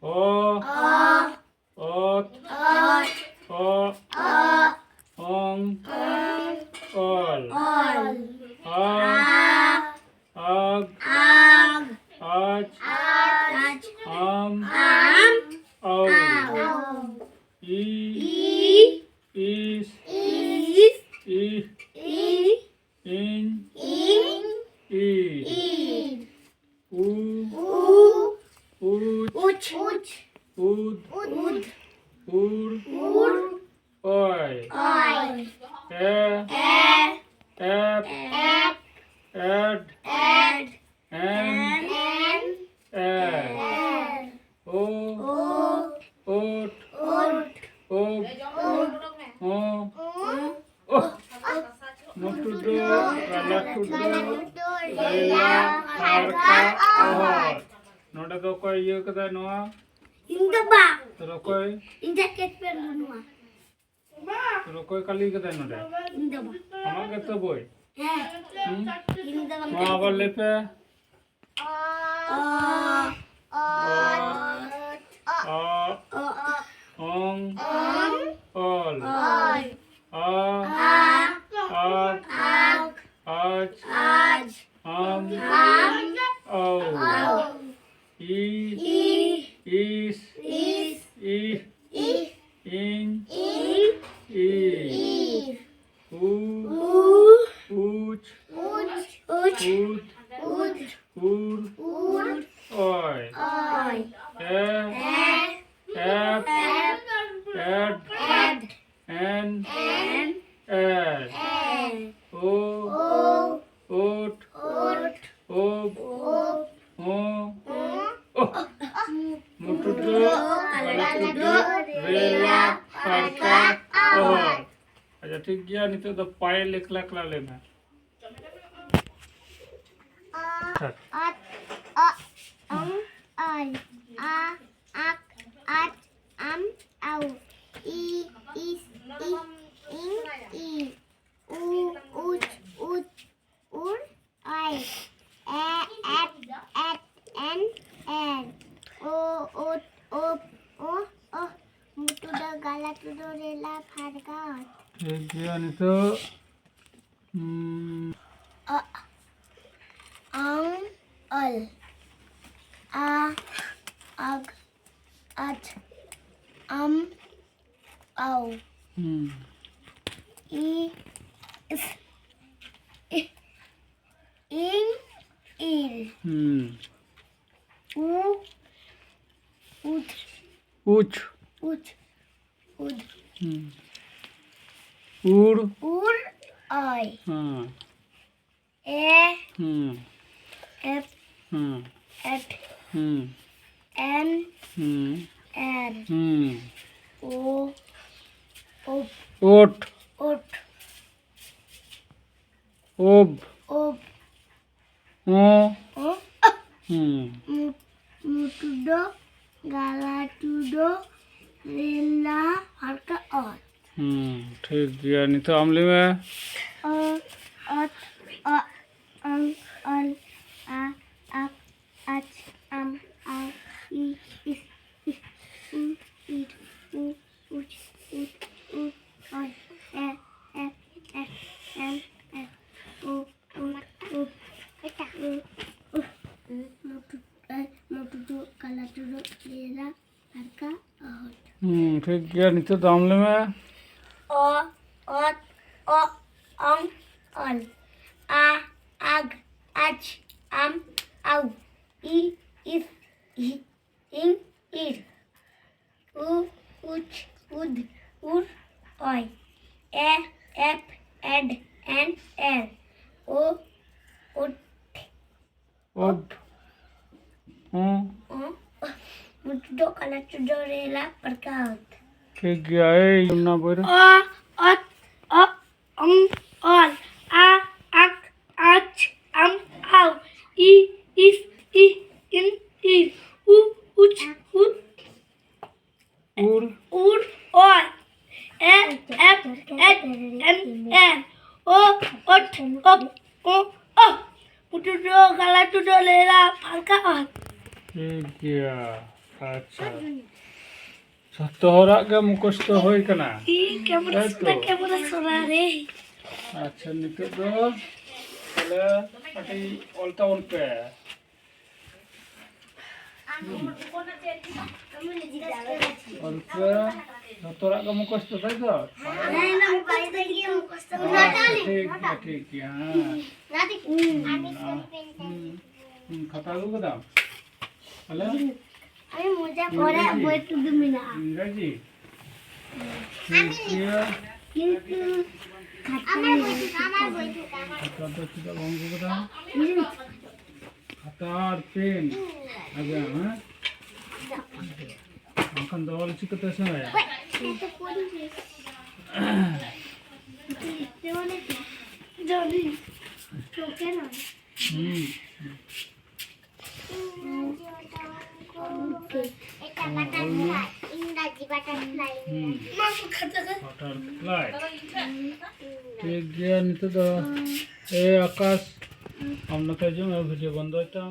ও অত অ অং all a আগ আজ আম আউ ই ইস ই ইন ঈদ উ উচ উদ উর অয় এ এপ এড এন এর ও ওট ওক ও মুটুডো গালাটুডো রেলা হারকা অহর নোডা দো কয় ইয়ে কদা নোয়া Indaba. রকয় Injaket perlunuah. রকয় কালি কদা নোডা Indaba. আমাকে তো বই Indaba. মা আবার লেপে অং অল আ আগ আজ আম আউ ই ইস ই ইন ঈদ উ উচ উদ উর অয় এ এপ এড এন এর ও ওট ওব ও মুটুডো গালাটুডো রেলা হারকা অহর अच्छा ठीक गया नहीं तो पाए लिखला कला लेना Galatudo rela farga. ठीक गया नहीं तो Al a ag at au I is in il u ud उच ud ud उड़ ur I हाँ f at n r o op oat ot ओब ob ओ mutudo galatudo rela harka ot ठीक गया नहीं तो अमली में ot ang al a ak ach am au I is u id u uch ud oi e f f m f o mutudo galatudo rela harka ot ठीक गया नहीं तो अमली में ot ang al a ag ach am au I is in ir u uch ud ur oi e f ed n l o ut ओब mutudo galatudo rela harka ot ठीक गया ए ना बोल ot ang al a ag ach am au I is in ir u uch ud उड़ ur oi e f ed n l o ot o mutudo galatudo rela harka ot ठीक गया ᱟᱪᱪᱷᱟ ᱡᱷᱚᱛᱚ ᱦᱚᱲᱟᱜ ᱜᱮ ᱢᱩᱠᱷᱚᱥᱛᱚ ᱦᱩᱭ ᱠᱟᱱᱟ कैमरा सुना कैमरा सुना रे ᱟᱪᱪᱷᱟ ᱱᱤᱛᱚᱜ ᱫᱚ ᱛᱟᱦᱞᱮ ᱠᱟᱹᱴᱤᱡ ᱚᱞ ᱛᱟᱵᱚᱱ ᱯᱮ ᱚᱞ ᱯᱮ ᱡᱷᱚᱛᱚ ᱦᱚᱲᱟᱜ ᱜᱮ ᱢᱩᱠᱷᱚᱥᱛᱚ তাই তো ঠিক গিয়া খাতা আলু দাও হ্যালো আমি মজা করে বই তো দিবি না ইংরেজি কিন্তু আমার বই খাতা তো বন্ধ করে দাও খাতা আর পেন আগে হ্যাঁ এখন দল চিকতে সময় যদি তোকে না ইংরাজি বাটারফ্লাই বাটারফ্লাই ঠিক গিয়া নিতে দাও এই আকাশ আপনাদের জন্য ভিডিও বন্ধ হইতাম